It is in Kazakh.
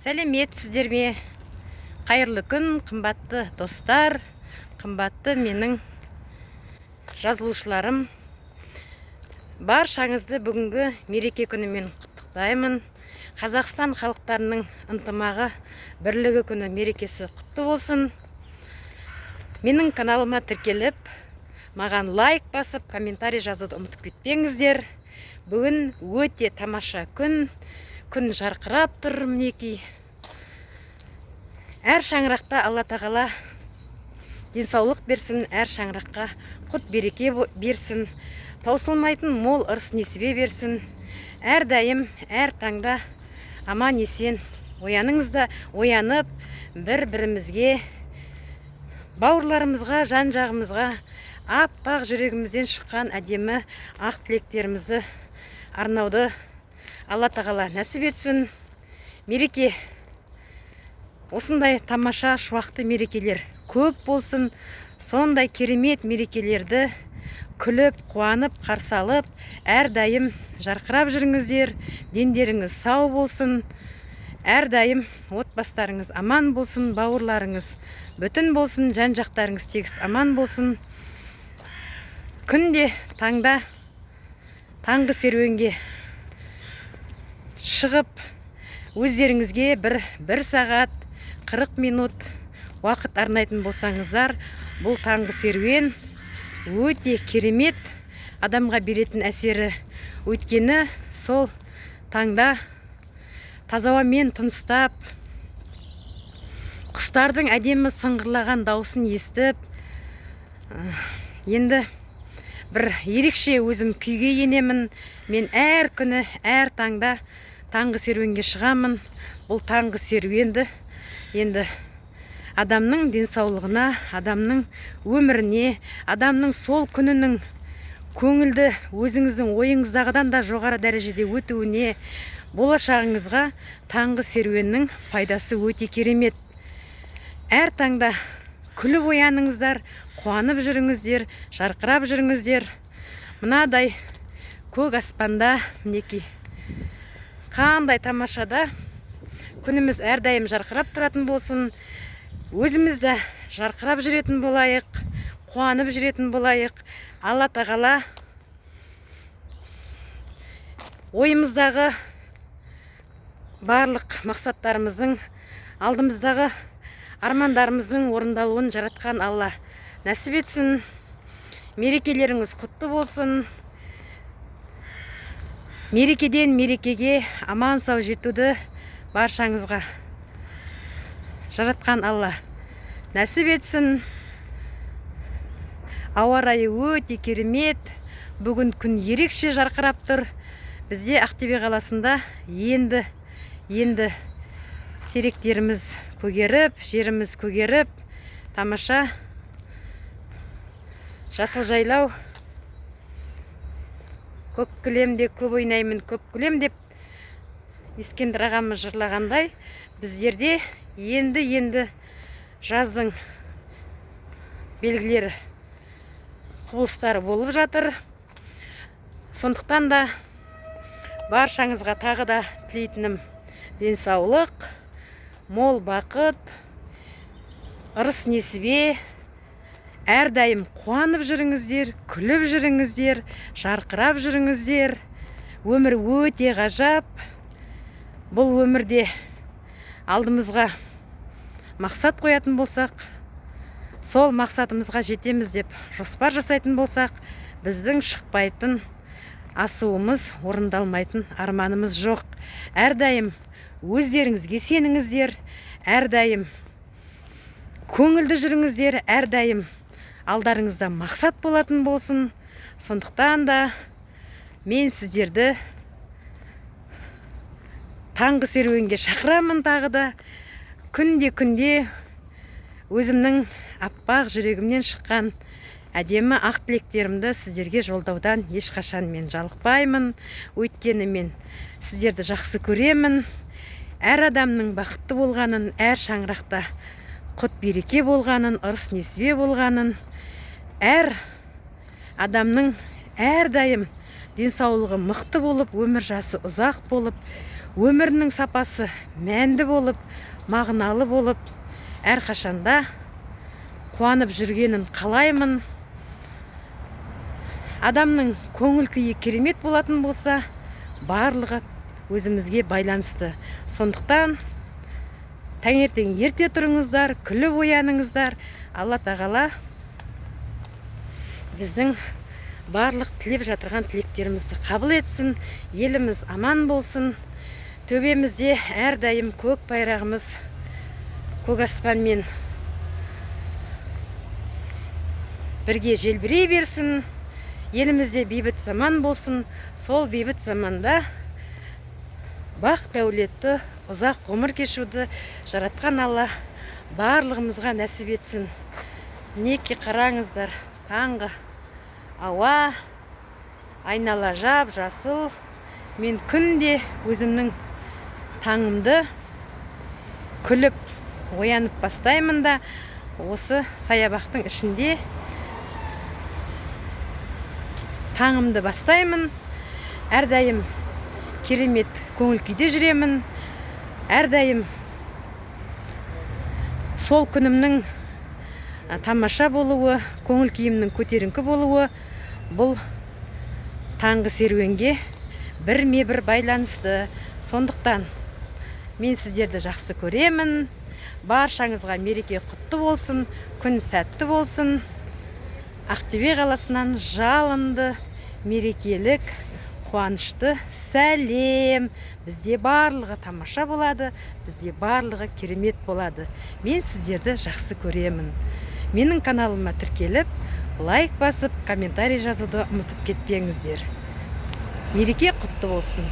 Сәлеметсіздер ме? Қайырлы күн, қымбатты достар, қымбатты менің жазылушыларым. Баршаңызды бүгінгі мереке күнімен құттықтаймын. Қазақстан халықтарының ынтымағы, бірлігі күні мерекесі құтты болсын. Менің каналыма тіркеліп, маған лайк басып, комментарий жазуды ұмытып кетпеңіздер. Бүгін өте тамаша күн жарқырап тұр мінекей. Әр шаңырақта Алла тағала денсаулық берсін, әр шаңыраққа құт береке берсін, таусылмайтын мол ырыс несібе берсін. Әрдайым, әр таңда аман есен ояныңызда, оянып, бір-бірімізге, бауырларымызға, жан-жағымызға аппақ жүрегімізден шыққан әдемі ақ тілектерімізді арнауды Алла тағала нәсіп етсін. Мереке, осындай тамаша шуақты мерекелер көп болсын. Сондай керемет мерекелерді күліп, қуанып, қарсы алып, әрдайым жарқырап жүріңіздер. Дендеріңіз сау болсын. Әрдайым отбастарыңыз аман болсын, бауырларыңыз бүтін болсын, жан-жақтарыңыз тегіс аман болсын. Күнде таңда таңғы серуенге шығып, өздеріңізге бір сағат 40 минут уақыт арнайтын болсаңыздар, бұл таңғы серуен өте керемет адамға беретін әсері. Өйткені сол таңда таза ауамен тыныстап, құстардың әдемі сыңғырлаған дауысын естіп, енді бір ерекше өзім күйге енемін. Мен әр күні, әр таңда таңғы серуенге шығамын. Бұл таңғы серуенді енді адамның денсаулығына, адамның өміріне, адамның сол күнінің көңілді өзіңіздің ойыңыздағыдан да жоғары дәрежеде өтуіне, болашағыңызға таңғы серуеннің пайдасы өте керемет. Әр таңда күліп ояныңыздар, қуанып жүріңіздер, жарқырап жүріңіздер. Мынадай көк аспанда мінекей қандай тамашада күніміз әрдайым жарқырап тұратын болсын. Өзімізді жарқырап жүретін болайық, қуанып жүретін болайық. Алла тағала ойымыздағы барлық мақсаттарымыздың, алдымыздағы армандарымыздың орындалуын жаратқан Алла нәсіп етсін. Мерекелеріңіз құтты болсын. Мерекеден мерекеге аман сау жетуді баршаңызға жаратқан Алла нәсіп етсін. Ауа райы өте керемет. Бүгін күн ерекше жарқырап тұр. Бізде Ақтөбе қаласында енді теректеріміз көгеріп, жеріміз көгеріп, тамаша жасыл жайлау. Көк кілемде көп ойнаймын, көп күлем деп Ескендір ағамыз жырлағандай, біздерде енді жаздың белгілері, құбылыстары болып жатыр. Сондықтан да баршаңызға тағы да тілейтінім денсаулық, мол бақыт, ырыс несібе. Әрдайым қуанып жүріңіздер, күліп жүріңіздер, жарқырап жүріңіздер. Өмір өте ғажап. Бұл өмірде алдымызға мақсат қоятын болсақ, сол мақсатымызға жетеміз деп жоспар жасайтын болсақ, біздің шықпайтын асуымыз, орындалмайтын арманымыз жоқ. Әрдайым өздеріңізге сеніңіздер, әрдайым көңілді жүріңіздер, әрдайым алдарыңызда мақсат болатын болсын. Сондықтан да мен сіздерді таңғы серуенге шақырамын. Тағы да күнде өзімнің аппақ жүрегімнен шыққан әдемі ақ тілектерімді сіздерге жолдаудан ешқашан мен жалықпаймын. Өйткені мен сіздерді жақсы көремін. Әр адамның бақытты болғанын, әр шаңырақта құт береке болғанын, ырыс несібе болғанын, әр адамның әрдайым денсаулығы мықты болып, өмір жасы ұзақ болып, өмірінің сапасы мәнді болып, мағыналы болып, әрқашанда қуанып жүргенін қалаймын. Адамның көңіл күйі керемет болатын болса, барлығы өзімізге байланысты. Сондықтан таңертең ерте тұрыңыздар, күліп ояныңыздар. Алла тағала біздің барлық тілеп жатырған тілектерімізді қабыл етсін. Еліміз аман болсын. Төбемізде әрдайым көк байрағымыз көк аспанмен бірге желбірей берсін. Елімізде бейбіт заман болсын. Сол бейбіт заманда бақ дәулетті ұзақ ғұмыр кешуді жаратқан Алла барлығымызға нәсіп етсін. Неке қараңыздар, таңғы ауа, айнала жап жасыл. Мен күнде өзімнің таңымды күліп оянып бастаймын да, осы саябақтың ішінде таңымды бастаймын. Әрдайым керемет көңіл күйде жүремін. Әрдайым сол күнімнің тамаша болуы, көңіл күйімнің көтеріңкі болуы бұл таңғы серуенге бірме-бір байланысты. Сондықтан мен сіздерді жақсы көремін. Баршаңызға мереке құтты болсын, күн сәтті болсын. Ақтөбе қаласынан жалынды, мерекелік, қуанышты сәлем. Бізде барлығы тамаша болады, бізде барлығы керемет болады. Мен сіздерді жақсы көремін. Менің каналыма тіркеліп, лайк басып, комментарий жазуды ұмытып кетпеңіздер. Мереке құтты болсын.